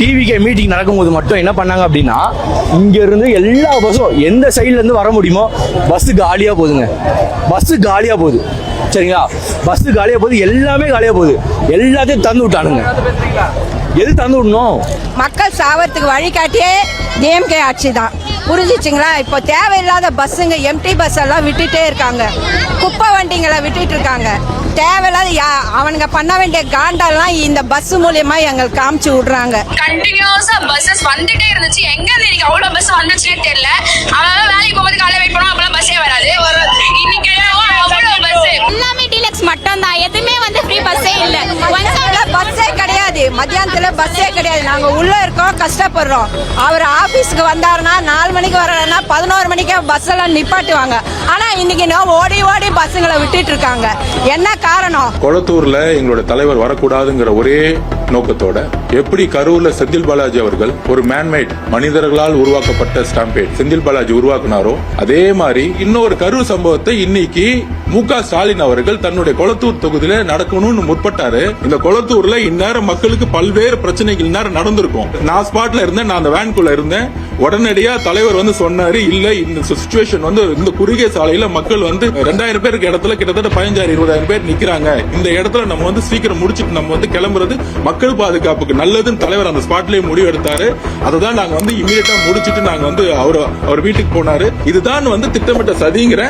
TVK meeting நடக்கும்போது மட்டும் என்ன பண்ணாங்க அப்படின்னா, இங்க இருந்து எல்லா பஸ்ஸும் எந்த சைட்ல இருந்து வர முடியுமோ பஸ் காலியா போகுதுங்க. பஸ் காலியா போகுது, சரிங்களா? பஸ் காலியா போகுது, எல்லாமே காலியா போகுது. எல்லாத்தையும் தந்து விட்டானுங்க. எது தந்து விடணும்? மக்கள் சாவறதுக்கு வழிகாட்டியே டிஎம்கே ஆட்சி தான். புரிஞ்சிச்சுங்களா? இப்போ தேவையில்லாத பஸ்ஸுங்க, எம்டி பஸ் எல்லாம் விட்டுட்டே இருக்காங்க. குப்பை வண்டிங்களை விட்டுட்டு இருக்காங்க. தேவையில்லாத அவனுங்க பண்ண வேண்டிய காண்டெல்லாம் இந்த பஸ் மூலியமா எங்களுக்கு காமிச்சு விடுறாங்க. கண்டினியூஸா பஸ்ஸஸ் வந்துட்டே இருந்துச்சு. எங்க இருந்து இன்னைக்கு அவ்வளவு பஸ் வந்துச்சுன்னே தெரியல. அவன் வேலைக்கு போகும்போது காலையில வெயிட் பண்ணுவோம், அப்பெல்லாம் பஸ்ஸே வராது. இன்னைக்கு அவ்வளவு பஸ் எல்லாமே டீலக்ஸ் மட்டும் தான், எதுவுமே வந்து ஃப்ரீ பஸ்ஸே இல்ல. பஸ்ஸே கிடையாது, மத்தியானத்துல பஸ்ஸே கிடையாது. நாங்க உள்ள இருக்கோம், கஷ்டப்படுறோம். அவர் ஆபீஸ்க்கு வந்தாருன்னா 4 மணிக்கு வர்றாருன்னா 11 மணிக்கே பஸ் எல்லாம் நிப்பாட்டுவாங்க. ஆனா இன்னைக்கு ஓடி ஓடி பஸ்ஸுங்களை விட்டுட்டு இருக்காங்க. என்ன காரணம்? கொளத்தூர்ல எங்களோட தலைவர் வரக்கூடாதுங்கிற ஒரே நோக்கத்தோட எப்படி கரூர்ல செந்தில் பாலாஜி அவர்கள் ஒரு மேன்மேட் மனிதர்களால் உருவாக்கப்பட்ட ஸ்டாம்பேட் செந்தில் பாலாஜி உருவாக்குனாரோ, அதே மாதிரி இன்னொரு கரூர் சம்பவத்தை இன்னைக்கு மு.க. ஸ்டாலின் அவர்கள் தன்னுடைய கொளத்தூர் தொகுதியில நடக்கணும்னு முற்பட்டாரு. இந்த கொளத்தூர்ல இந்நேரம் மக்களுக்கு பல்வேறு பிரச்சனைகள் இந்நேரம் நடந்திருக்கும். நான் ஸ்பாட்ல இருந்தேன், நான் அந்த வேன்குள்ள இருந்தேன். உடனடியா தலைவர் வந்து சொன்னாரு, இல்ல இந்த சிச்சுவேஷன் வந்து இந்த குறுகிய சாலையில மக்கள் வந்து 2000 பேருக்கு இடத்துல கிட்டத்தட்ட 15,000-20,000 பேர் நிக்கிறாங்க. இந்த இடத்துல நம்ம வந்து சீக்கிரம் முடிச்சிட்டு நம்ம வந்து கிளம்புறது மக்கள் பாதுகாப்புக்கு நல்லதுன்னு தலைவர் அந்த ஸ்பாட்லயே முடிவு எடுத்தாரு. அதுதான் நாங்க வந்து இமீடியட்டா முடிச்சிட்டு நாங்க வந்து அவர் வீட்டுக்கு போனாரு. இதுதான் வந்து திட்டமிட்ட சதிங்கிற